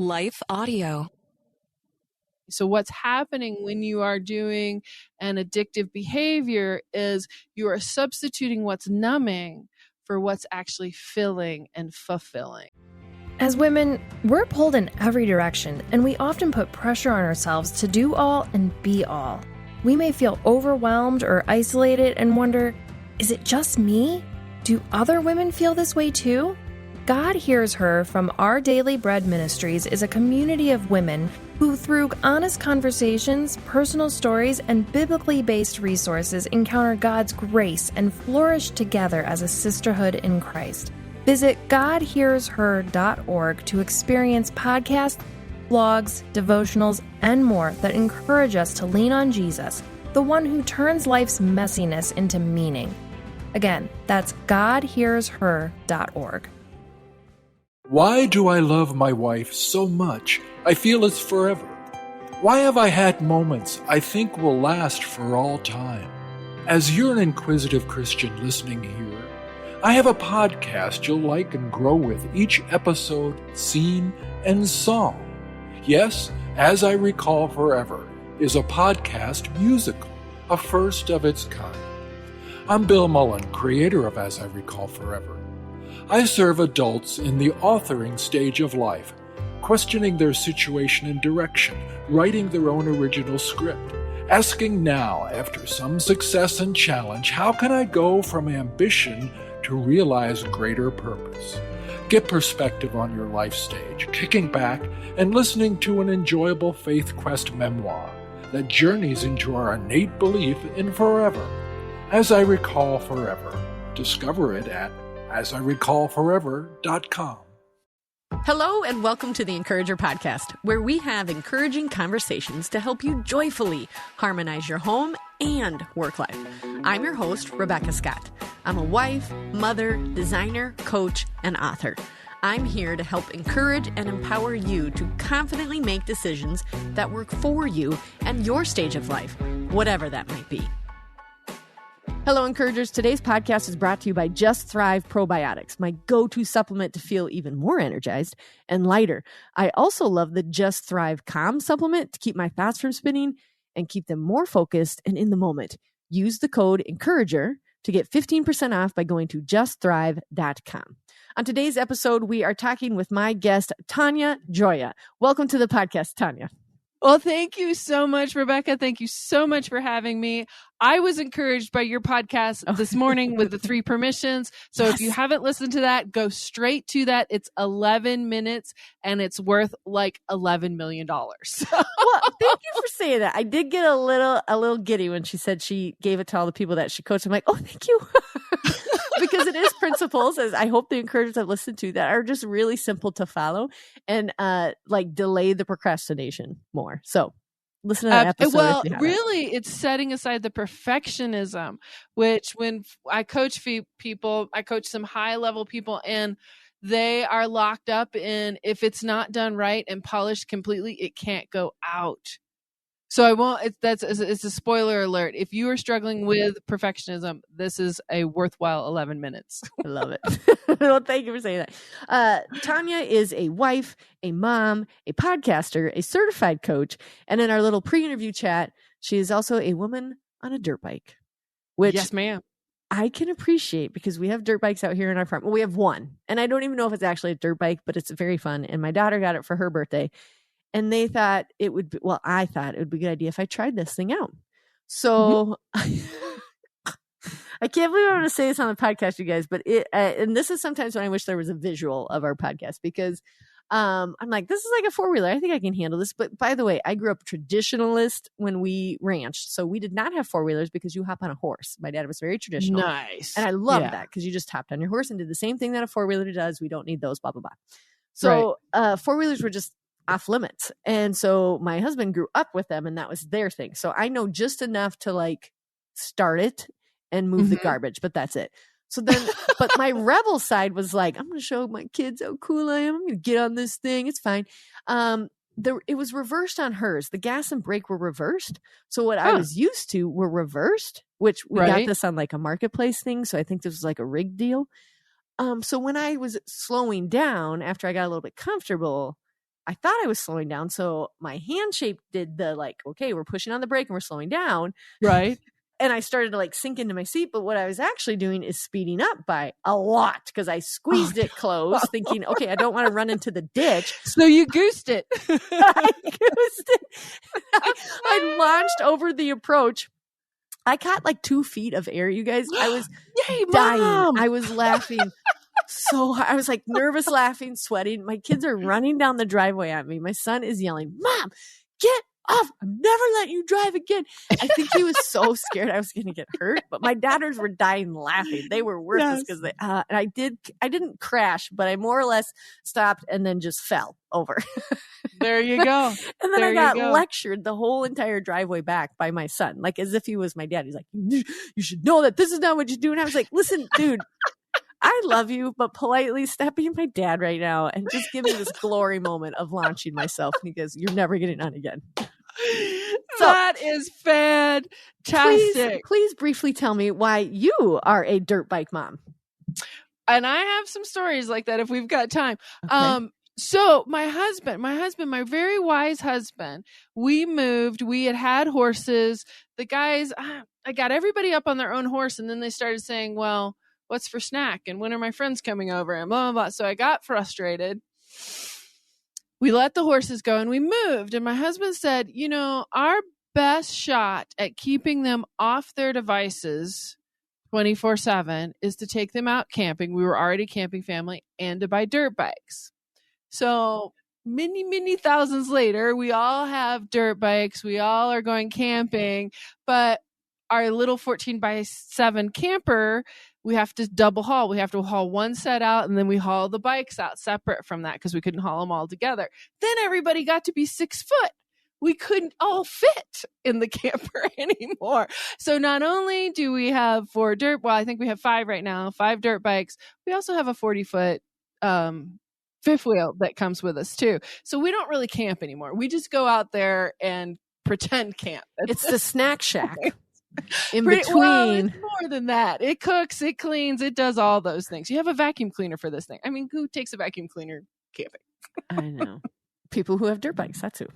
Life Audio. So what's happening when you are doing an addictive behavior is you are substituting what's numbing for what's actually filling and fulfilling. As women, we're pulled in every direction, and we often put pressure on ourselves to do all and be all. We may feel overwhelmed or isolated and wonder, is it just me? Do other women feel this way too? God Hears Her from Our Daily Bread Ministries is a community of women who, through honest conversations, personal stories, and biblically based resources, encounter God's grace and flourish together as a sisterhood in Christ. Visit GodHearsHer.org to experience podcasts, blogs, devotionals, and more that encourage us to lean on Jesus, the one who turns life's messiness into meaning. Again, that's GodHearsHer.org. Why do I love my wife so much I feel it's forever? Why have I had moments I think will last for all time? As you're an inquisitive Christian listening here, I have a podcast you'll like and grow with each episode, scene, and song. Yes, As I Recall Forever is a podcast musical, a first of its kind. I'm Bill Mullen, creator of As I Recall Forever. I serve adults in the authoring stage of life, questioning their situation and direction, writing their own original script, asking now, after some success and challenge, how can I go from ambition to realize greater purpose? Get perspective on your life stage, kicking back and listening to an enjoyable faith quest memoir that journeys into our innate belief in forever. As I Recall Forever. Discover it at asirecallforever.com. Hello and welcome to the Encourager Podcast, where we have encouraging conversations to help you joyfully harmonize your home and work life. I'm your host, Rebecca Scott. I'm a wife, mother, designer, coach, and author. I'm here to help encourage and empower you to confidently make decisions that work for you and your stage of life, whatever that might be. Hello, Encouragers. Today's podcast is brought to you by Just Thrive Probiotics, my go-to supplement to feel even more energized and lighter. I also love the Just Thrive Calm supplement to keep my thoughts from spinning and keep them more focused and in the moment. Use the code Encourager to get 15% off by going to justthrive.com. On today's episode, we are talking with my guest, Tanya Gioia. Welcome to the podcast, Tanya. Well, thank you so much, Rebecca. Thank you so much for having me. I was encouraged by your podcast this morning with the 3 permissions. So If you haven't listened to that, go straight to that. It's 11 minutes and it's worth like $11 million. Well, thank you for saying that. I did get a little giddy when she said she gave it to all the people that she coached. I'm like, oh, thank you. Because it is principles, as I hope the encouragers have listened to, that are just really simple to follow and delay the procrastination more. So listen to that episode. Well, really, it's setting aside the perfectionism, which when I coach people, I coach some high level people, and they are locked up in, if it's not done right and polished completely, it can't go out. So I won't, it's a spoiler alert. If you are struggling with perfectionism, this is a worthwhile 11 minutes. I love it. Well, thank you for saying that. Tanya is a wife, a mom, a podcaster, a certified coach. And in our little pre-interview chat, she is also a woman on a dirt bike, which yes, ma'am. I can appreciate because we have dirt bikes out here in our farm. Well, we have one, and I don't even know if it's actually a dirt bike, but it's very fun. And my daughter got it for her birthday. And they thought it would be, well, I thought it would be a good idea if I tried this thing out. So I can't believe I'm going to say this on the podcast, you guys, but and this is sometimes when I wish there was a visual of our podcast, because I'm like, this is like a 4-wheeler. I think I can handle this. But by the way, I grew up traditionalist when we ranched. So we did not have 4-wheelers because you hop on a horse. My dad was very traditional. Nice. And I loved that because you just hopped on your horse and did the same thing that a 4-wheeler does. We don't need those, blah, blah, blah. So 4-wheelers were just off limits. And so my husband grew up with them and that was their thing. So I know just enough to like start it and move the garbage, but that's it. So then, but my rebel side was like, I'm going to show my kids how cool I am. I'm going to get on this thing. It's fine. It was reversed on hers. The gas and brake were reversed. So what I was used to were reversed, which we got this on like a marketplace thing. So I think this was like a rig deal. So when I was slowing down after I got a little bit comfortable, I thought I was slowing down. So my hand shape did the like, okay, we're pushing on the brake and we're slowing down. Right. And I started to like sink into my seat. But what I was actually doing is speeding up by a lot because I squeezed it closed thinking, okay, I don't want to run into the ditch. So you goosed it. I goosed it. I launched over the approach. I caught like 2 feet of air, you guys. I was Yay, dying. Mom! I was laughing so hard. I was like nervous, laughing, sweating. My kids are running down the driveway at me. My son is yelling, Mom, get off. I'm never letting you drive again. I think he was so scared I was going to get hurt, but my daughters were dying laughing. They were worthless because they, and I didn't crash, but I more or less stopped and then just fell over. There you go. And then I got lectured the whole entire driveway back by my son, like as if he was my dad. He's like, you should know that this is not what you do. And I was like, listen, dude, I love you, but politely stop being my dad right now and just give me this glory moment of launching myself. And he goes, you're never getting on again. So, that is fantastic. Please briefly tell me why you are a dirt bike mom. And I have some stories like that if we've got time. Okay. So my husband, my very wise husband, we moved, we had horses. The guys, I got everybody up on their own horse. And then they started saying, well, what's for snack? And when are my friends coming over? And blah, blah, blah. So I got frustrated. We let the horses go and we moved. And my husband said, you know, our best shot at keeping them off their devices 24/7 is to take them out camping. We were already a camping family, and to buy dirt bikes. So many, many thousands later, we all have dirt bikes. We all are going camping, but our little 14x7 camper, we have to double haul. We have to haul one set out, and then we haul the bikes out separate from that because we couldn't haul them all together. Then everybody got to be 6 foot. We couldn't all fit in the camper anymore. So not only do we have I think we have 5 right now, 5 dirt bikes. We also have a 40-foot fifth wheel that comes with us too. So we don't really camp anymore. We just go out there and pretend camp. It's the snack shack. In between. Well, it's more than that. It cooks, it cleans, it does all those things. You have a vacuum cleaner for this thing. I mean, who takes a vacuum cleaner camping? I know. People who have dirt bikes, that's who.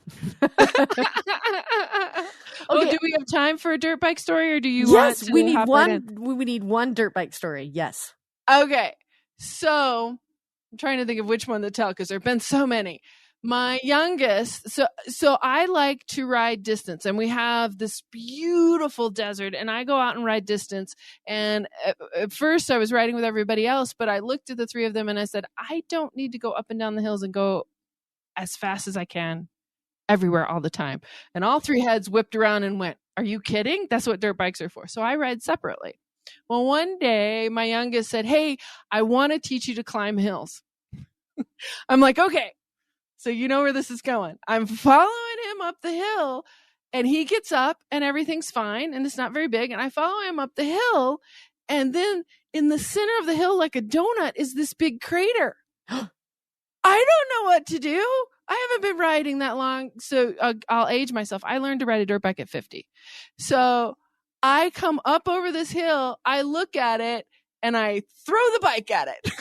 Oh, do we have time for a dirt bike story, or do you want to we need hop one. right in? We need one dirt bike story. Yes. Okay. So I'm trying to think of which one to tell because there have been so many. My youngest, so I like to ride distance, and we have this beautiful desert, and I go out and ride distance. And at first I was riding with everybody else, but I looked at the 3 of them and I said, I don't need to go up and down the hills and go as fast as I can everywhere all the time. And all 3 heads whipped around and went, are you kidding? That's what dirt bikes are for. So I ride separately. Well, one day my youngest said, hey, I want to teach you to climb hills. I'm like, okay. So you know where this is going. I'm following him up the hill, and he gets up and everything's fine, and it's not very big. And I follow him up the hill, and then in the center of the hill, like a donut, is this big crater. I don't know what to do. I haven't been riding that long, so I'll age myself. I learned to ride a dirt bike at 50. So I come up over this hill, I look at it, and I throw the bike at it.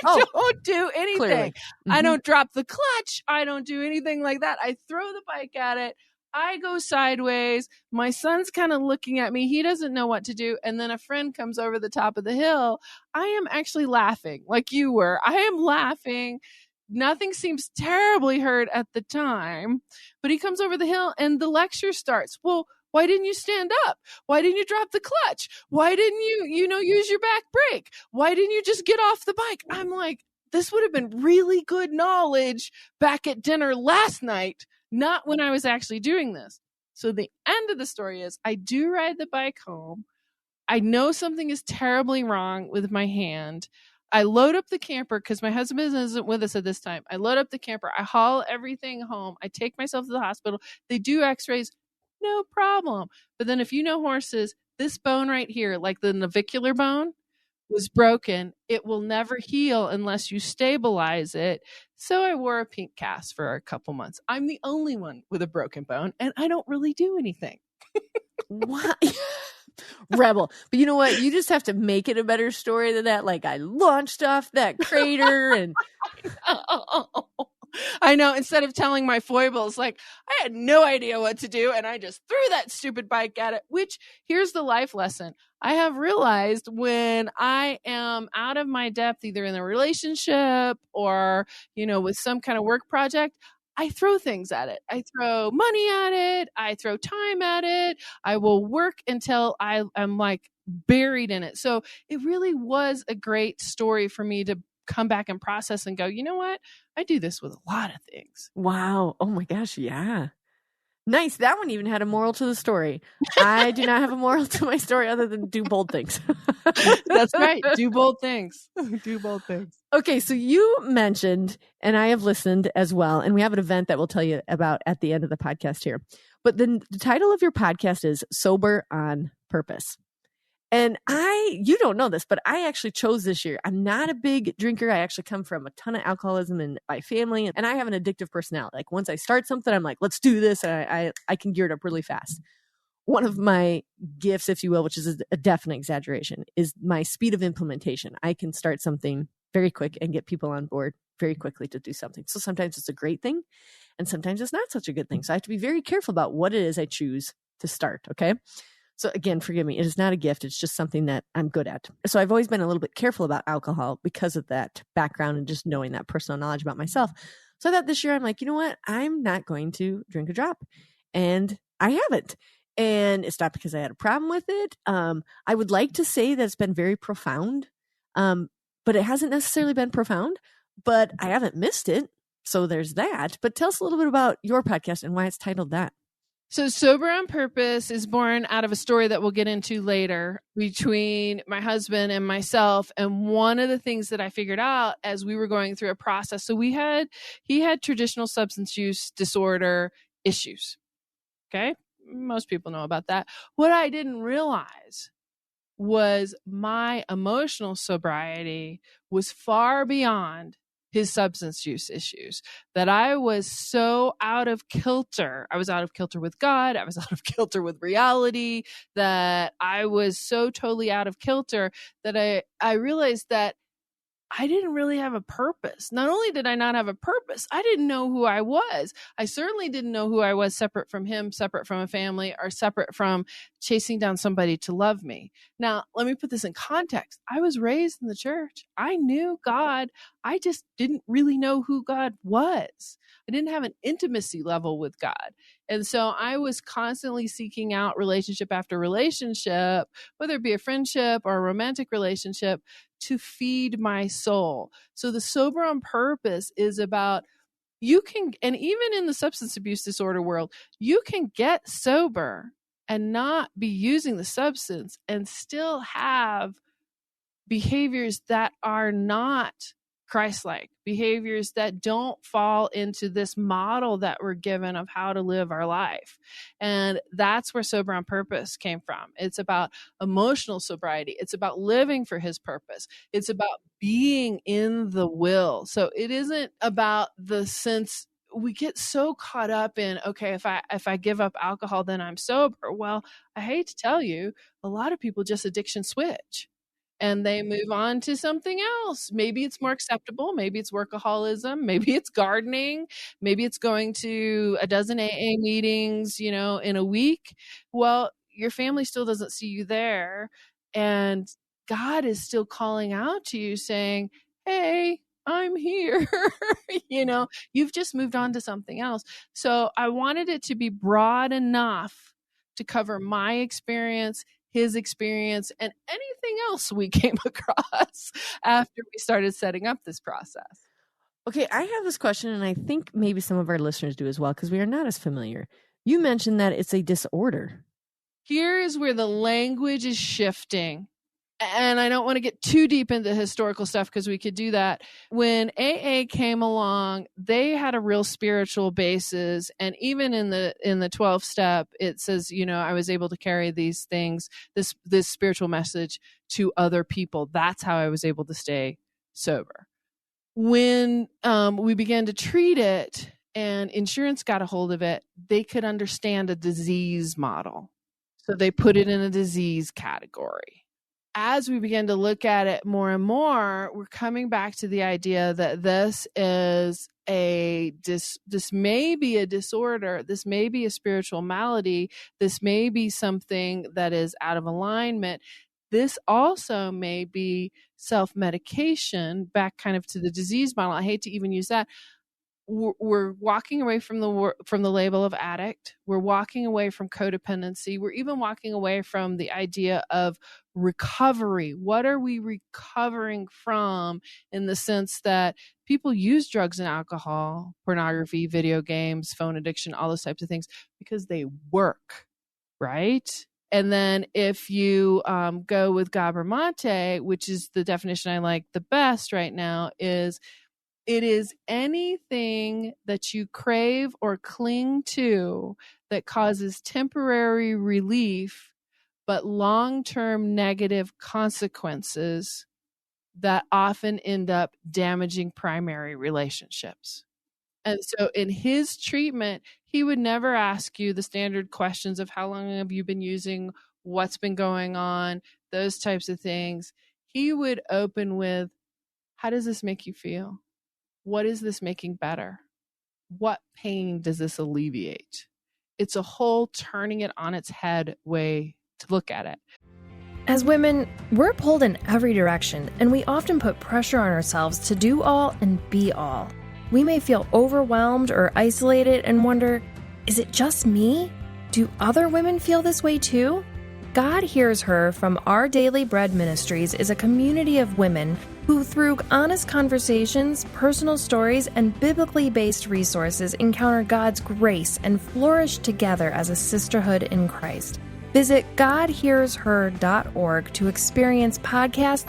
I don't do anything. Mm-hmm. I don't drop the clutch. I don't do anything like that. I throw the bike at it. I go sideways. My son's kind of looking at me. He doesn't know what to do. And then a friend comes over the top of the hill. I am actually laughing like you were. I am laughing. Nothing seems terribly hurt at the time. But he comes over the hill and the lecture starts. Well, why didn't you stand up? Why didn't you drop the clutch? Why didn't you, use your back brake? Why didn't you just get off the bike? I'm like, this would have been really good knowledge back at dinner last night, not when I was actually doing this. So the end of the story is I do ride the bike home. I know something is terribly wrong with my hand. I load up the camper because my husband isn't with us at this time. I load up the camper. I haul everything home. I take myself to the hospital. They do x-rays. No problem. But then if you know horses, this bone right here, like the navicular bone, was broken. It will never heal unless you stabilize it. So I wore a pink cast for a couple months. I'm the only one with a broken bone, and I don't really do anything. What? Rebel. But you know what? You just have to make it a better story than that. Like I launched off that crater and I know, instead of telling my foibles, like I had no idea what to do and I just threw that stupid bike at it, which here's the life lesson. I have realized when I am out of my depth, either in a relationship or, with some kind of work project, I throw things at it. I throw money at it. I throw time at it. I will work until I'm like buried in it. So it really was a great story for me to come back and process and go, you know what? I do this with a lot of things. Wow. Oh my gosh. Yeah. Nice. That one even had a moral to the story. I do not have a moral to my story other than do bold things. That's right. Do bold things. Do bold things. Okay. So you mentioned, and I have listened as well, and we have an event that we'll tell you about at the end of the podcast here. But the title of your podcast is Sober on Purpose. And you don't know this, but I actually chose this year. I'm not a big drinker. I actually come from a ton of alcoholism in my family, and I have an addictive personality. Like once I start something, I'm like, let's do this. And I can gear it up really fast. One of my gifts, if you will, which is a definite exaggeration, is my speed of implementation. I can start something very quick and get people on board very quickly to do something. So sometimes it's a great thing, and sometimes it's not such a good thing. So I have to be very careful about what it is I choose to start. Okay. So again, forgive me, it is not a gift. It's just something that I'm good at. So I've always been a little bit careful about alcohol because of that background and just knowing that personal knowledge about myself. So I thought this year, I'm like, you know what? I'm not going to drink a drop. And I haven't. And it's not because I had a problem with it. I would like to say that it's been very profound, but it hasn't necessarily been profound, but I haven't missed it. So there's that. But tell us a little bit about your podcast and why it's titled that. So Sober on Purpose is born out of a story that we'll get into later between my husband and myself. And one of the things that I figured out as we were going through a process, so he had traditional substance use disorder issues. Okay. Most people know about that. What I didn't realize was my emotional sobriety was far beyond his substance use issues, that I was so out of kilter. I was out of kilter with God. I was out of kilter with reality, that I was so totally out of kilter that I realized that I didn't really have a purpose. Not only did I not have a purpose, I didn't know who I was. I certainly didn't know who I was separate from him, separate from a family, or separate from chasing down somebody to love me. Now, let me put this in context. I was raised in the church. I knew God. I just didn't really know who God was. I didn't have an intimacy level with God. And so I was constantly seeking out relationship after relationship, whether it be a friendship or a romantic relationship, to feed my soul. So the Sober on Purpose is about and even in the substance abuse disorder world, you can get sober and not be using the substance and still have behaviors that are not Christ-like, behaviors that don't fall into this model that we're given of how to live our life. And that's where Sober on Purpose came from. It's about emotional sobriety. It's about living for his purpose. It's about being in the will. So it isn't about the sense we get so caught up in, okay, if I give up alcohol, then I'm sober. Well, I hate to tell you, a lot of people just addiction switch. And they move on to something else. Maybe it's more acceptable. Maybe it's workaholism. Maybe it's gardening. Maybe it's going to a dozen AA meetings, in a week. Well, your family still doesn't see you there. And God is still calling out to you saying, hey, I'm here. You've just moved on to something else. So I wanted it to be broad enough to cover my experience, his experience, and anything else we came across after we started setting up this process. Okay, I have this question, and I think maybe some of our listeners do as well, because we are not as familiar. You mentioned that it's a disorder. Here is where the language is shifting. And I don't want to get too deep into historical stuff because we could do that. When AA came along, they had a real spiritual basis. And even in the 12th step, it says, I was able to carry these things, this spiritual message to other people. That's how I was able to stay sober. When we began to treat it and insurance got a hold of it, they could understand a disease model. So they put it in a disease category. as we begin to look at it more and more, we're coming back to the idea that this is this may be a disorder, this may be a spiritual malady, this may be something that is out of alignment. This also may be self-medication, back kind of to the disease model. I hate to even use that. We're walking away from the label of addict. We're walking away from codependency. We're even walking away from the idea of recovery. What are we recovering from, in the sense that people use drugs and alcohol, pornography, video games, phone addiction, all those types of things because they work, right? And then if you go with Gabor-Mate, which is the definition I like the best right now, is it is anything that you crave or cling to that causes temporary relief, but long-term negative consequences that often end up damaging primary relationships. And so in his treatment, he would never ask you the standard questions of how long have you been using, what's been going on, those types of things. He would open with, how does this make you feel? What is this making better? What pain does this alleviate? It's a whole turning it on its head way to look at it. As women, we're pulled in every direction, and we often put pressure on ourselves to do all and be all. We may feel overwhelmed or isolated and wonder, is it just me? Do other women feel this way too? God Hears Her from Our Daily Bread Ministries is a community of women who, through honest conversations, personal stories, and biblically based resources, encounter God's grace and flourish together as a sisterhood in Christ. Visit GodHearsHer.org to experience podcasts,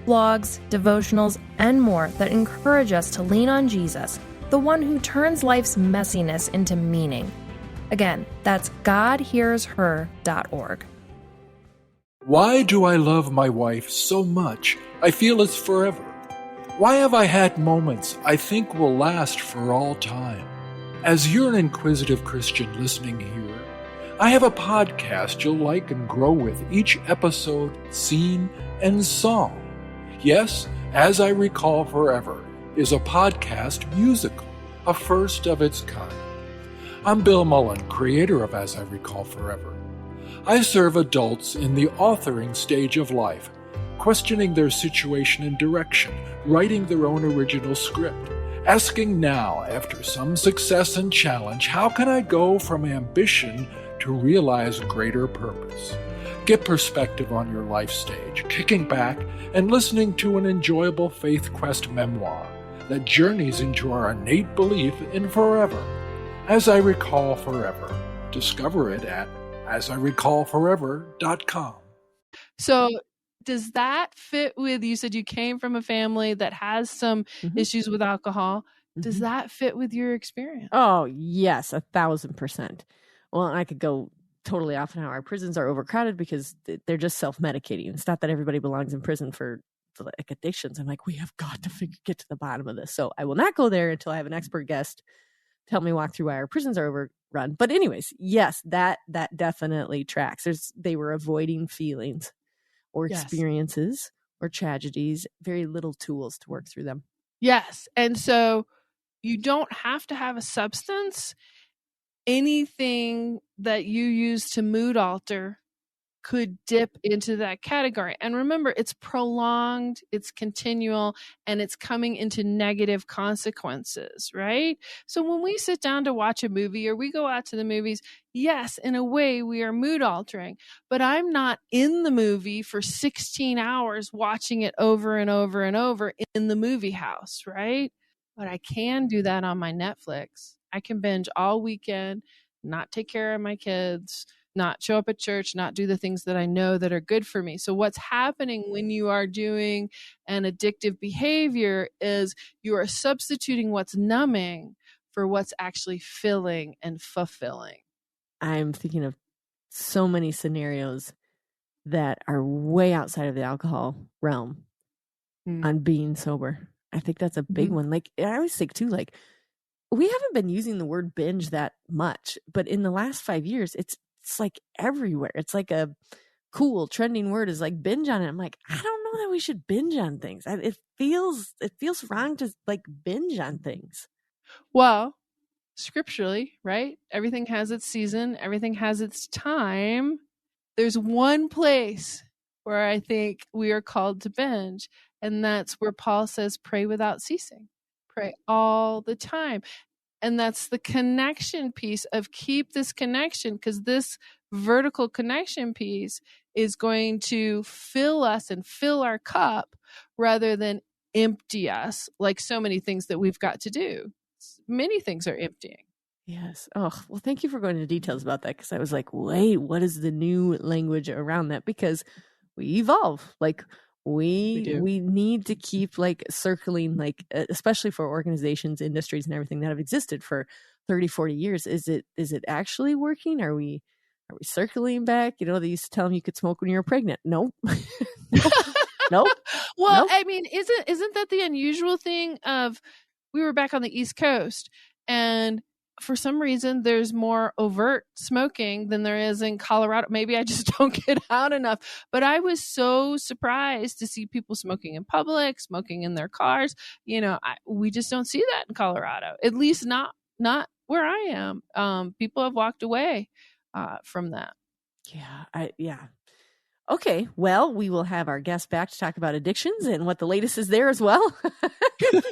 blogs, devotionals, and more that encourage us to lean on Jesus, the one who turns life's messiness into meaning. Again, that's GodHearsHer.org. Why do I love my wife so much? I feel it's forever. Why have I had moments I think will last for all time? As you're an inquisitive Christian listening here, I have a podcast you'll like and grow with, each episode, scene, and song. Yes, As I Recall Forever is a podcast musical, a first of its kind. I'm Bill Mullen, creator of As I Recall Forever. I serve adults in the authoring stage of life, questioning their situation and direction, writing their own original script, asking now, after some success and challenge, how can I go from ambition to realize greater purpose? Get perspective on your life stage, kicking back and listening to an enjoyable faith quest memoir that journeys into our innate belief in forever. As I Recall Forever. Discover it at asirecallforever.com. So does that fit with, you said you came from a family that has some issues with alcohol. Does that fit with your experience? Oh, yes, 1,000%. Well, I could go totally off on how our prisons are overcrowded because they're just self-medicating. It's not that everybody belongs in prison for like addictions. I'm like, we have got to get to the bottom of this. So I will not go there until I have an expert guest to help me walk through why our prisons are overrun. But anyways, yes, that definitely tracks. They were avoiding feelings or experiences or tragedies, very little tools to work through them. Yes. And so you don't have to have a substance. Anything that you use to mood alter could dip into that category. And remember, it's prolonged, it's continual, and it's coming into negative consequences, right? So when we sit down to watch a movie or we go out to the movies, yes, in a way we are mood altering, but I'm not in the movie for 16 hours watching it over and over and over in the movie house, right? But I can do that on my Netflix. I can binge all weekend, not take care of my kids, not show up at church, not do the things that I know that are good for me. So what's happening when you are doing an addictive behavior is you are substituting what's numbing for what's actually filling and fulfilling. I'm thinking of so many scenarios that are way outside of the alcohol realm on being sober. I think that's a big one. Like, I always think too, like, we haven't been using the word binge that much, but in the last 5 years, it's like everywhere. It's like a cool trending word is like binge on it. I'm like, I don't know that we should binge on things. It feels wrong to like binge on things. Well, scripturally, right? Everything has its season. Everything has its time. There's one place where I think we are called to binge, and that's where Paul says, pray without ceasing. Pray all the time. And that's the connection piece of keep this connection, because this vertical connection piece is going to fill us and fill our cup rather than empty us like so many things that we've got to do. Many things are emptying. Yes. Oh, well, thank you for going into details about that, because I was like, wait, what is the new language around that? Because we evolve. Like we need to keep like circling, like, especially for organizations, industries, and everything that have existed for 30, 40 years. Is it actually working? Are we circling back? You know, they used to tell them you could smoke when you were pregnant. Nope. Nope. Well, Nope. I mean, isn't that the unusual thing of, we were back on the East Coast, and for some reason there's more overt smoking than there is in Colorado. Maybe I just don't get out enough, but I was so surprised to see people smoking in public, smoking in their cars. You know, we just don't see that in Colorado, at least not where I am. People have walked away from that. Yeah. Okay, well, we will have our guest back to talk about addictions and what the latest is there as well. Because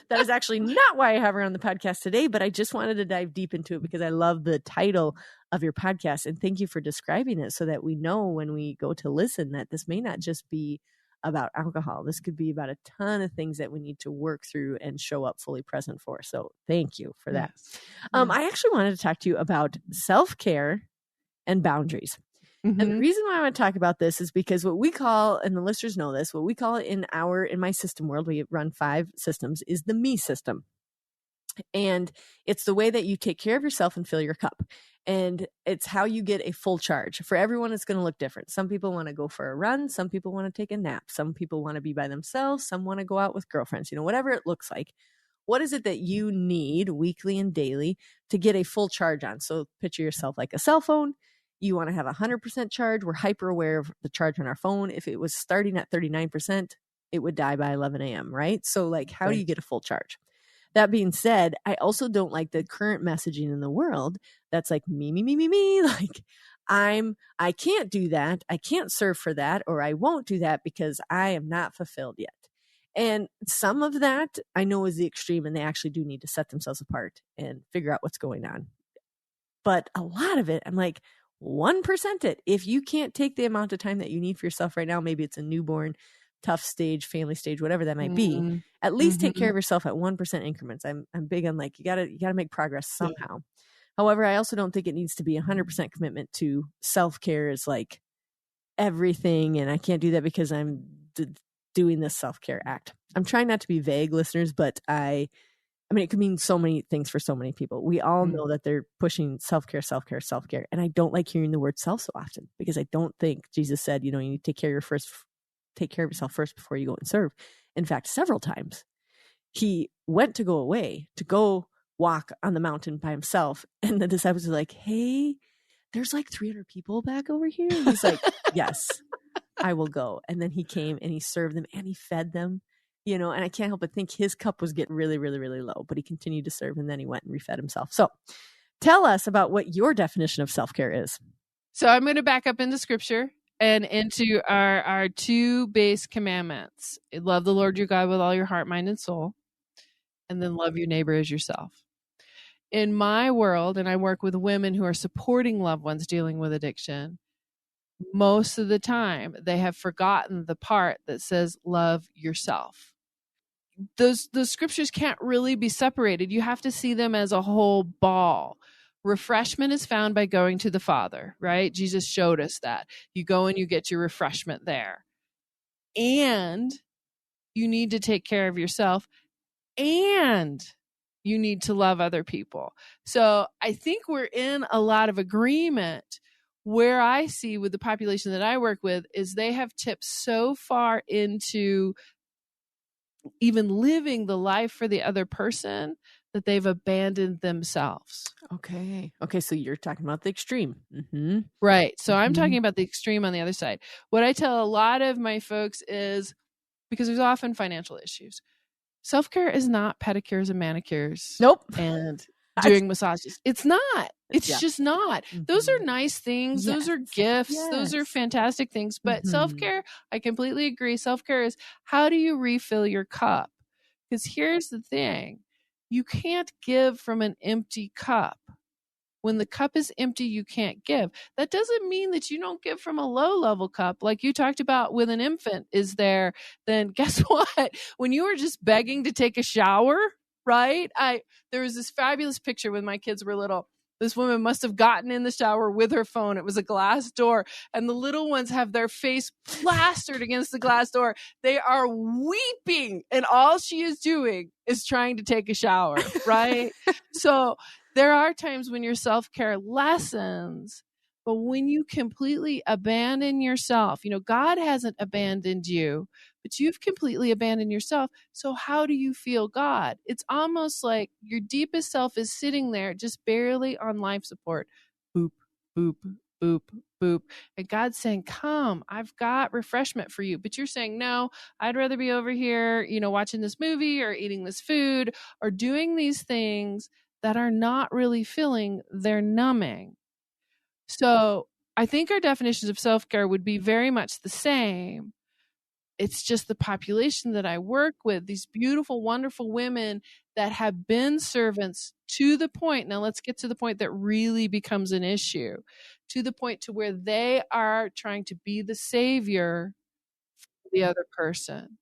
that is actually not why I have her on the podcast today, but I just wanted to dive deep into it because I love the title of your podcast. And thank you for describing it so that we know when we go to listen that this may not just be about alcohol. This could be about a ton of things that we need to work through and show up fully present for. So thank you for that. Yes. I actually wanted to talk to you about self-care and boundaries. Mm-hmm. And the reason why I want to talk about this is because what we call, and the listeners know this, what we call it in my system world, we run 5 systems, is the me system. And it's the way that you take care of yourself and fill your cup. And it's how you get a full charge. For everyone, it's going to look different. Some people want to go for a run. Some people want to take a nap. Some people want to be by themselves. Some want to go out with girlfriends, whatever it looks like. What is it that you need weekly and daily to get a full charge on? So picture yourself like a cell phone. You want to have 100% charge. We're hyper aware of the charge on our phone. If it was starting at 39%, it would die by 11 a.m., right? So like, how do you get a full charge? That being said, I also don't like the current messaging in the world that's like me. Like I can't do that. I can't serve for that, or I won't do that because I am not fulfilled yet. And some of that I know is the extreme, and they actually do need to set themselves apart and figure out what's going on. But a lot of it, I'm like, 1% it. If you can't take the amount of time that you need for yourself right now, maybe it's a newborn, tough stage, family stage, whatever that might be, at least take care of yourself at 1% increments. I'm big on like, you gotta make progress somehow. Yeah. However, I also don't think it needs to be 100% commitment to self-care is like everything. And I can't do that because I'm doing this self-care act. I'm trying not to be vague, listeners, but I mean, it could mean so many things for so many people. We all know that they're pushing self-care. And I don't like hearing the word self so often because I don't think Jesus said, you need to take care of yourself first before you go and serve. In fact, several times he went to go away to go walk on the mountain by himself. And the disciples were like, hey, there's like 300 people back over here. And he's like, yes, I will go. And then he came and he served them and he fed them. And I can't help but think his cup was getting really, really, really low, but he continued to serve and then he went and refed himself. So tell us about what your definition of self-care is. So I'm going to back up into scripture and into our 2 base commandments. Love the Lord your God with all your heart, mind, and soul, and then love your neighbor as yourself. In my world, and I work with women who are supporting loved ones dealing with addiction, most of the time they have forgotten the part that says love yourself. Those scriptures can't really be separated. You have to see them as a whole ball. Refreshment is found by going to the Father, right? Jesus showed us that. You go and you get your refreshment there. And you need to take care of yourself, and you need to love other people. So I think we're in a lot of agreement. Where I see with the population that I work with is they have tipped so far into even living the life for the other person, that they've abandoned themselves. Okay. So you're talking about the extreme. Mm-hmm. Right. So I'm talking about the extreme on the other side. What I tell a lot of my folks is, because there's often financial issues, self-care is not pedicures and manicures. Nope. And doing massages. It's not. It's Yeah. just not. Those are nice things. Yes. Those are gifts. Those are fantastic things. But self-care, I completely agree. Self-care is, how do you refill your cup? Because here's the thing. You can't give from an empty cup. When the cup is empty, you can't give. That doesn't mean that you don't give from a low-level cup. Like you talked about with an infant is there, then guess what? When you were just begging to take a shower, right? There was this fabulous picture when my kids were little. This woman must have gotten in the shower with her phone. It was a glass door, and the little ones have their face plastered against the glass door. They are weeping, and all she is doing is trying to take a shower, right? So there are times when your self-care lessens, but when you completely abandon yourself, God hasn't abandoned you, but you've completely abandoned yourself. So how do you feel God? It's almost like your deepest self is sitting there just barely on life support. Boop, boop, boop, boop. And God's saying, come, I've got refreshment for you. But you're saying, no, I'd rather be over here, watching this movie or eating this food or doing these things that are not really filling, they're numbing. So I think our definitions of self-care would be very much the same. It's just the population that I work with, these beautiful, wonderful women that have been servants to the point. Now let's get to the point that really becomes an issue, to the point to where they are trying to be the savior for the other person.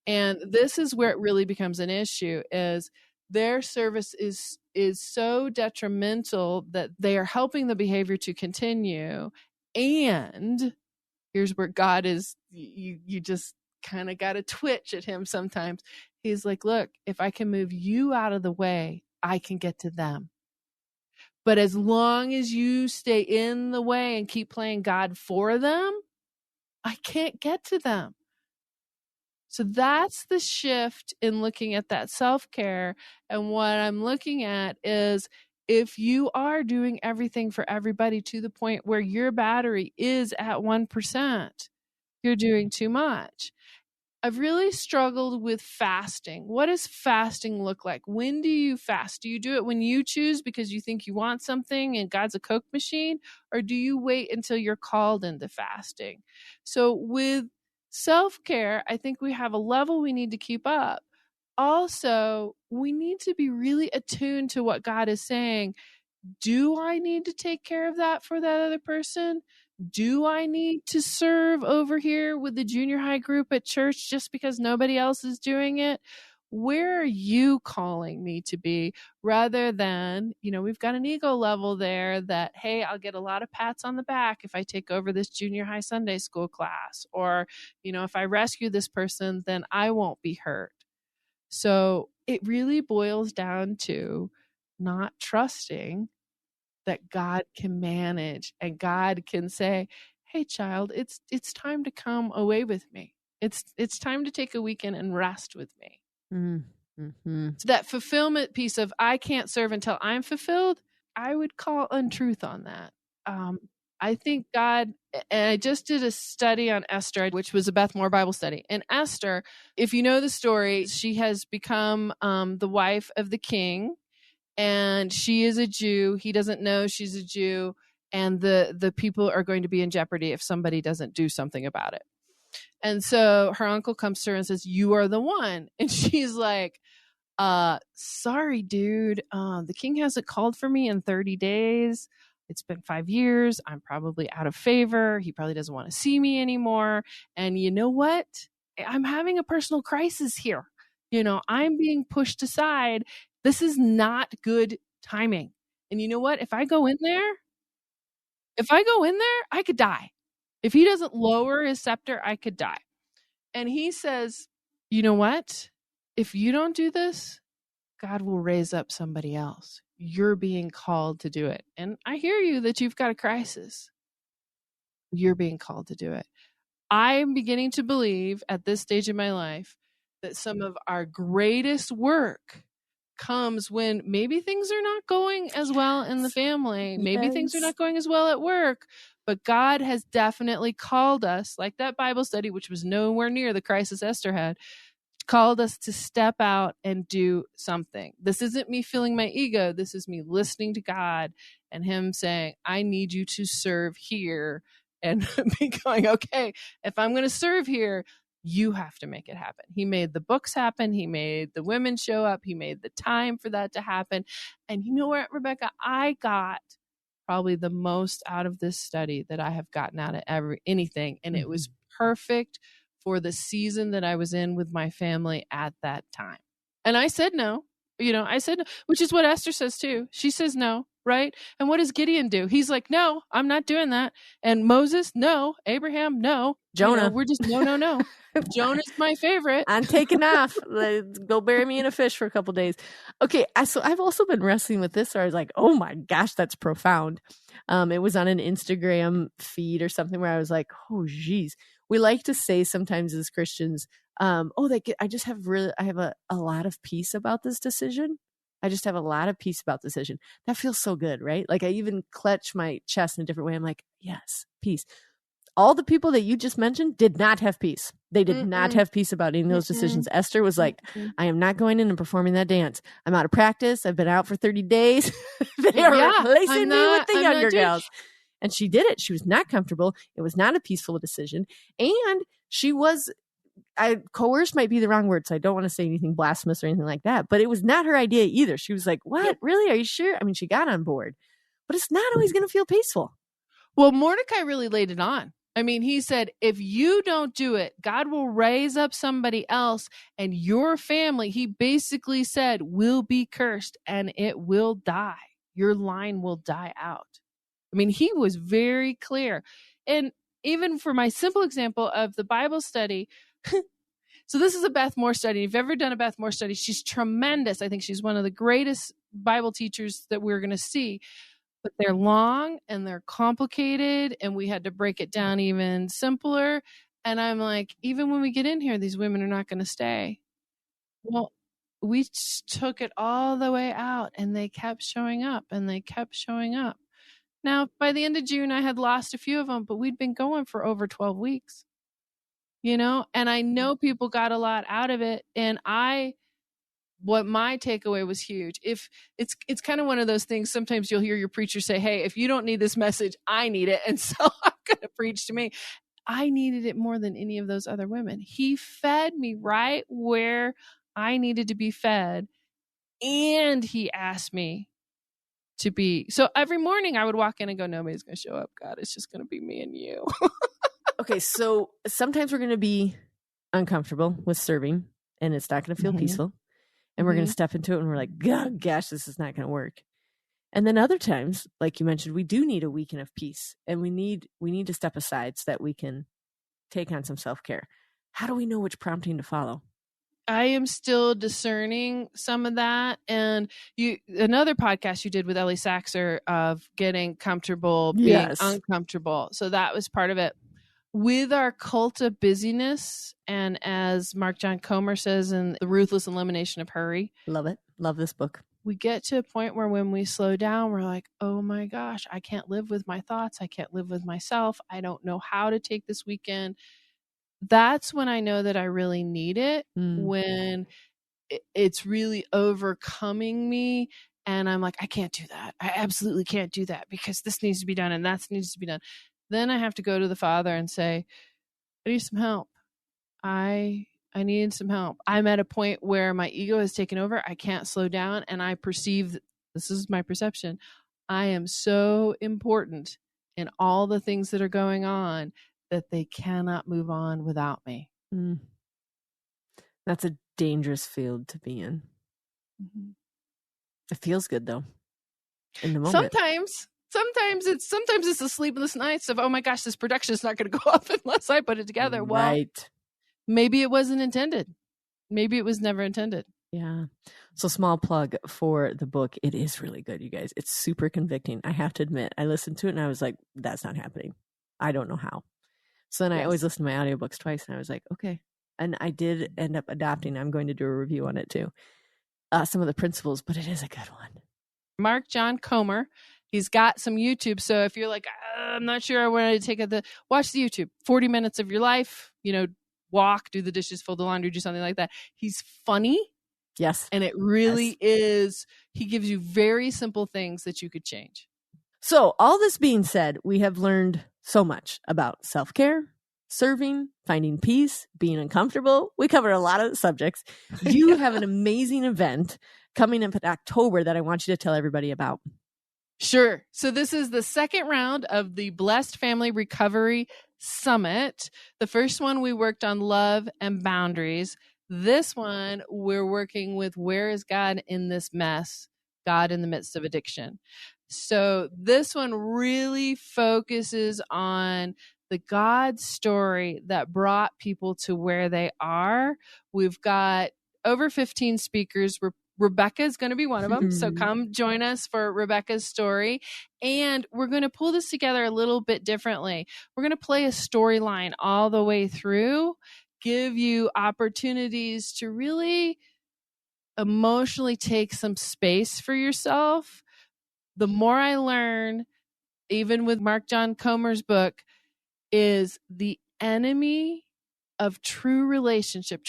And this is where it really becomes an issue, is their service is so detrimental that they are helping the behavior to continue. And here's where God is, you just kind of got to twitch at him sometimes. He's like, look, if I can move you out of the way, I can get to them. But as long as you stay in the way and keep playing God for them, I can't get to them. So that's the shift in looking at that self-care. And what I'm looking at is, if you are doing everything for everybody to the point where your battery is at 1%, you're doing too much. I've really struggled with fasting. What does fasting look like? When do you fast? Do you do it when you choose because you think you want something and God's a Coke machine? Or do you wait until you're called into fasting? So with self-care, I think we have a level we need to keep up. Also, we need to be really attuned to what God is saying. Do I need to take care of that for that other person? Do I need to serve over here with the junior high group at church just because nobody else is doing it? Where are you calling me to be? Rather than, we've got an ego level there that, hey, I'll get a lot of pats on the back if I take over this junior high Sunday school class. Or, if I rescue this person, then I won't be hurt. So it really boils down to not trusting that God can manage, and God can say, hey, child, it's time to come away with me. It's time to take a weekend and rest with me. Mm-hmm. So that fulfillment piece of, I can't serve until I'm fulfilled, I would call untruth on that. I think God, and I just did a study on Esther, which was a Beth Moore Bible study. And Esther, if you know the story, she has become the wife of the king. And she is a Jew. He doesn't know she's a Jew. And the people are going to be in jeopardy if somebody doesn't do something about it. And so her uncle comes to her and says, you are the one. And she's like, sorry, dude. The king hasn't called for me in 30 days. It's been 5 years. I'm probably out of favor. He probably doesn't want to see me anymore. And you know what? I'm having a personal crisis here. I'm being pushed aside. This is not good timing. And you know what? If I go in there, I could die. If he doesn't lower his scepter, I could die. And he says, you know what? If you don't do this, God will raise up somebody else. You're being called to do it. And I hear you that you've got a crisis. You're being called to do it. I'm beginning to believe at this stage of my life that some of our greatest work comes when maybe things are not going as well in the family. Maybe things are not going as well at work, but God has definitely called us, like that Bible study, which was nowhere near the crisis Esther had, called us to step out and do something. This isn't me filling my ego. This is me listening to God and him saying, I need you to serve here, and me going, okay, if I'm going to serve here, you have to make it happen. He made the books happen. He made the women show up. He made the time for that to happen. And you know what, Rebecca, I got probably the most out of this study that I have gotten out of anything. And it was perfect for the season that I was in with my family at that time. And I said no. I said no, which is what Esther says too. She says no, right? And what does Gideon do? He's like, no, I'm not doing that. And Moses, no. Abraham, no. Jonah. We're just no. Jonah's my favorite. I'm taking off. Go bury me in a fish for a couple days. Okay, so I've also been wrestling with this. So I was like, oh my gosh, that's profound. It was on an Instagram feed or something where I was like, oh geez. We like to say sometimes as Christians, I have a lot of peace about this decision. I just have a lot of peace about the decision. That feels so good, right? Like I even clutch my chest in a different way. I'm like, yes, peace. All the people that you just mentioned did not have peace. They did not have peace about any of those decisions. Esther was like, I am not going in and performing that dance. I'm out of practice. I've been out for 30 days. They are replacing me with the younger gals. And she did it. She was not comfortable. It was not a peaceful decision. And she was, coerced might be the wrong word, so I don't want to say anything blasphemous or anything like that. But it was not her idea either. She was like, what? Really? Are you sure? I mean, she got on board. But it's not always going to feel peaceful. Well, Mordecai really laid it on. I mean, he said, if you don't do it, God will raise up somebody else and your family, he basically said, will be cursed and it will die. Your line will die out. I mean, he was very clear. And even for my simple example of the Bible study, so this is a Beth Moore study. If you've ever done a Beth Moore study, she's tremendous. I think she's one of the greatest Bible teachers that we're going to see. But they're long and they're complicated, and we had to break it down even simpler. And I'm like, even when we get in here, these women are not going to stay. Well, we took it all the way out, and they kept showing up, and they kept showing up. Now, by the end of June, I had lost a few of them, but we'd been going for over 12 weeks, and I know people got a lot out of it. And what my takeaway was huge. If it's kind of one of those things, sometimes you'll hear your preacher say, hey, if you don't need this message, I need it. And so I'm going to preach to me. I needed it more than any of those other women. He fed me right where I needed to be fed. And he asked me to be. So every morning I would walk in and go, nobody's going to show up. God, it's just going to be me and you. Okay. So sometimes we're going to be uncomfortable with serving and it's not going to feel peaceful. And we're going to step into it and we're like, oh, gosh, this is not going to work. And then other times, like you mentioned, we do need a weekend of peace, and we need to step aside so that we can take on some self-care. How do we know which prompting to follow? I am still discerning some of that. And another podcast you did with Ellie Saxer of getting comfortable, being uncomfortable. So that was part of it. With our cult of busyness, and as Mark John Comer says in The Ruthless Elimination of Hurry. Love it. Love this book. We get to a point where when we slow down, we're like, oh my gosh, I can't live with my thoughts. I can't live with myself. I don't know how to take this weekend. That's when I know that I really need it, when it's really overcoming me. And I'm like, I can't do that. I absolutely can't do that because this needs to be done and that needs to be done. Then I have to go to the Father and say, I need some help. I needed some help. I'm at a point where my ego has taken over. I can't slow down. And I perceive, this is my perception, I am so important in all the things that are going on that they cannot move on without me. That's a dangerous field to be in. It feels good though. In the moment. Sometimes it's the sleepless nights of, oh my gosh, this production is not going to go up unless I put it together. Well, maybe it wasn't intended. Maybe it was never intended. Yeah. So small plug for the book. It is really good, you guys. It's super convicting. I have to admit, I listened to it and I was like, that's not happening. I don't know how. So then I always listen to my audiobooks twice and I was like, okay, And I did end up adopting. I'm going to do a review on it too. Some of the principles, but it is a good one. Mark John Comer. He's got some YouTube. So if you're like, I'm not sure I wanted to take watch the YouTube. 40 minutes of your life, walk, do the dishes, fold the laundry, do something like that. He's funny. Yes. And it really is. He gives you very simple things that you could change. So all this being said, we have learned so much about self-care, serving, finding peace, being uncomfortable. We covered a lot of subjects. You have an amazing event coming up in October that I want you to tell everybody about. Sure. So this is the second round of the Blessed Family Recovery Summit. The first one we worked on love and boundaries. This one we're working with where is God in this mess? God in the midst of addiction. So this one really focuses on the God story that brought people to where they are. We've got over 15 speakers. Rebecca is going to be one of them. So come join us for Rebecca's story. And we're going to pull this together a little bit differently. We're going to play a storyline all the way through, give you opportunities to really emotionally take some space for yourself. The more I learn, even with Mark John Comer's book, is the enemy of true relationship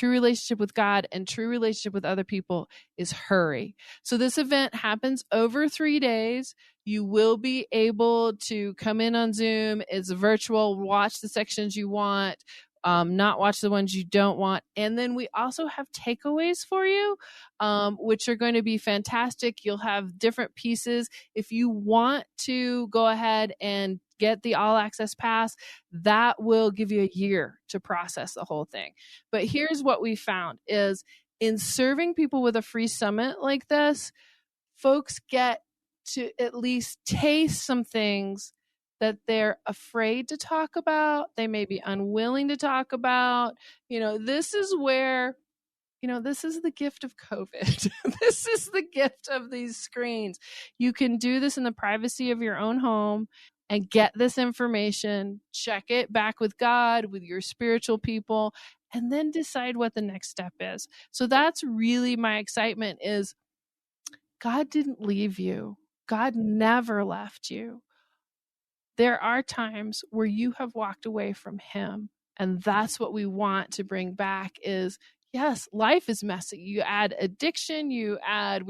with God and true relationship with other people is hurry. So this event happens over 3 days. You will be able to come in on Zoom. It's virtual. Watch the sections you want. Not watch the ones you don't want. And then we also have takeaways for you, which are going to be fantastic. You'll have different pieces. If you want to go ahead and get the all access pass, that will give you a year to process the whole thing. But here's what we found is in serving people with a free summit like this, folks get to at least taste some things that they're afraid to talk about. They may be unwilling to talk about. This is where, this is the gift of COVID. This is the gift of these screens. You can do this in the privacy of your own home and get this information, check it back with God, with your spiritual people, and then decide what the next step is. So that's really my excitement is God didn't leave you. God never left you. There are times where you have walked away from him. And that's what we want to bring back is, yes, life is messy. You add addiction, we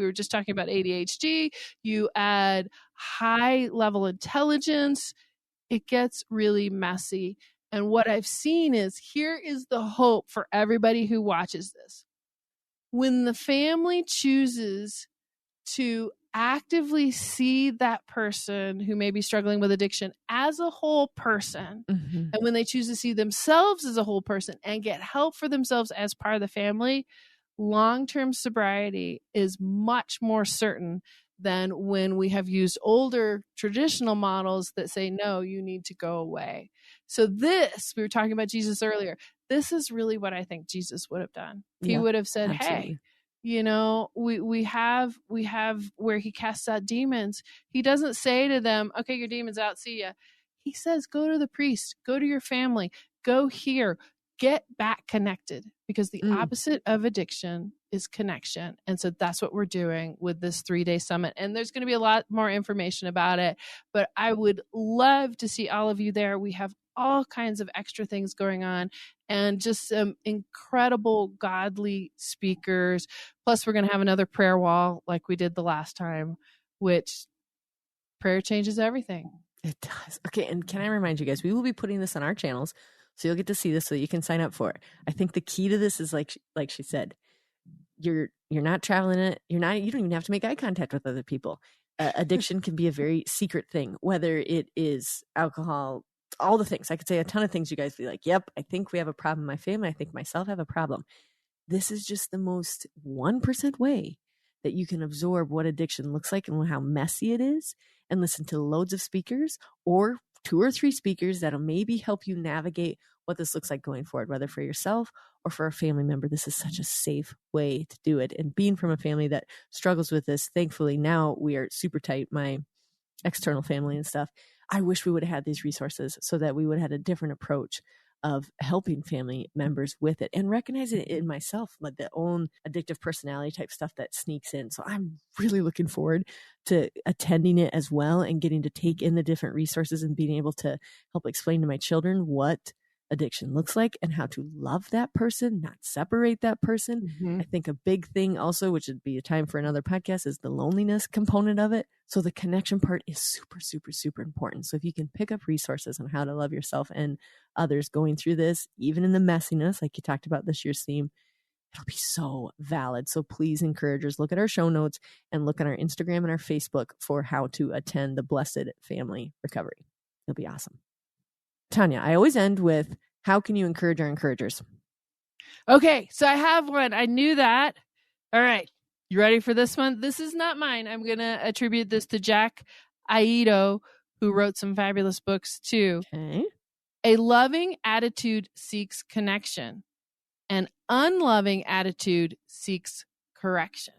were just talking about ADHD, you add high level intelligence, it gets really messy. And what I've seen is here is the hope for everybody who watches this. When the family chooses to actively see that person who may be struggling with addiction as a whole person, and when they choose to see themselves as a whole person and get help for themselves as part of the family, long-term sobriety is much more certain than when we have used older traditional models that say, no, you need to go away. So we were talking about Jesus earlier. This is really what I think Jesus would have done. He would have said, absolutely. Hey, we have where he casts out demons. He doesn't say to them, okay, your demon's out, see ya. He says, go to the priest, go to your family, go here, get back connected, because the opposite of addiction is connection. And so that's what we're doing with this 3-day summit. And there's going to be a lot more information about it, but I would love to see all of you there. We have all kinds of extra things going on and just some incredible godly speakers. Plus we're going to have another prayer wall like we did the last time, which prayer changes everything. It does. Okay. And can I remind you guys, we will be putting this on our channels, so you'll get to see this so that you can sign up for it. I think the key to this is like she said, you're not traveling it. You don't even have to make eye contact with other people. Addiction can be a very secret thing, whether it is alcohol, all the things. I could say a ton of things. You guys be like, yep, I think we have a problem in my family. I think myself have a problem. This is just the most 1% way that you can absorb what addiction looks like and how messy it is, and listen to loads of speakers or 2 or 3 speakers that'll maybe help you navigate what this looks like going forward, whether for yourself or for a family member. This is such a safe way to do it. And being from a family that struggles with this, thankfully now we are super tight, my external family and stuff. I wish we would have had these resources so that we would have had a different approach of helping family members with it and recognizing it in myself, like the own addictive personality type stuff that sneaks in. So I'm really looking forward to attending it as well and getting to take in the different resources and being able to help explain to my children what addiction looks like and how to love that person, not separate that person. Mhm. I think a big thing also, which would be a time for another podcast, is the loneliness component of it. So the connection part is super, super, super important. So if you can pick up resources on how to love yourself and others going through this, even in the messiness, like you talked about this year's theme, it'll be so valid. So please, encouragers, look at our show notes and look on our Instagram and our Facebook for how to attend the Blessed Family Recovery. It'll be awesome. Tanya, I always end with, how can you encourage our encouragers? Okay, so I have one. I knew that. All right. You ready for this one? This is not mine. I'm going to attribute this to Jack Aido, who wrote some fabulous books too. Okay. A loving attitude seeks connection. An unloving attitude seeks correction.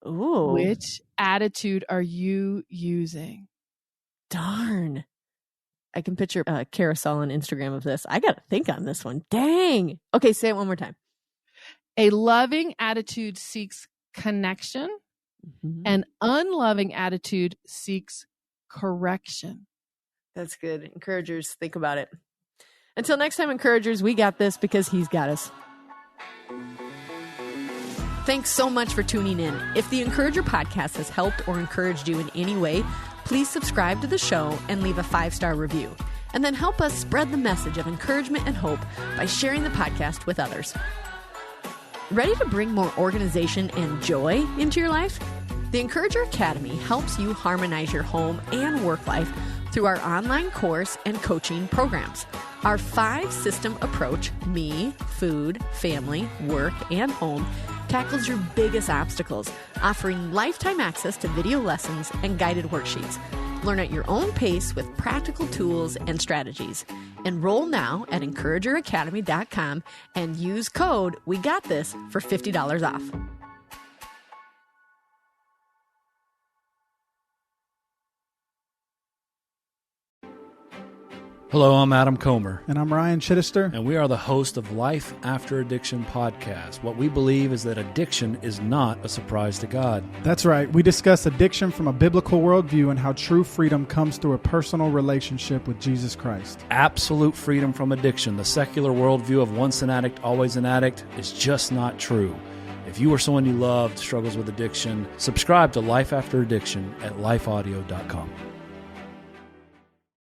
Ooh. Which attitude are you using? Darn. I can picture a carousel on Instagram of this. I got to think on this one. Dang. Okay, say it one more time. A loving attitude seeks connection. Mm-hmm. An unloving attitude seeks correction. That's good. Encouragers, think about it. Until next time, encouragers, we got this because he's got us. Thanks so much for tuning in. If the Encourager podcast has helped or encouraged you in any way, please subscribe to the show and leave a 5-star review. And then help us spread the message of encouragement and hope by sharing the podcast with others. Ready to bring more organization and joy into your life? The Encourager Academy helps you harmonize your home and work life through our online course and coaching programs. Our 5-system approach, me, food, family, work, and home, tackles your biggest obstacles, offering lifetime access to video lessons and guided worksheets. Learn at your own pace with practical tools and strategies. Enroll now at encourageracademy.com and use code WeGotThis for $50 off. Hello, I'm Adam Comer. And I'm Ryan Chittister. And we are the host of Life After Addiction podcast. What we believe is that addiction is not a surprise to God. That's right. We discuss addiction from a biblical worldview and how true freedom comes through a personal relationship with Jesus Christ. Absolute freedom from addiction. The secular worldview of once an addict, always an addict is just not true. If you or someone you loved struggles with addiction, subscribe to Life After Addiction at lifeaudio.com.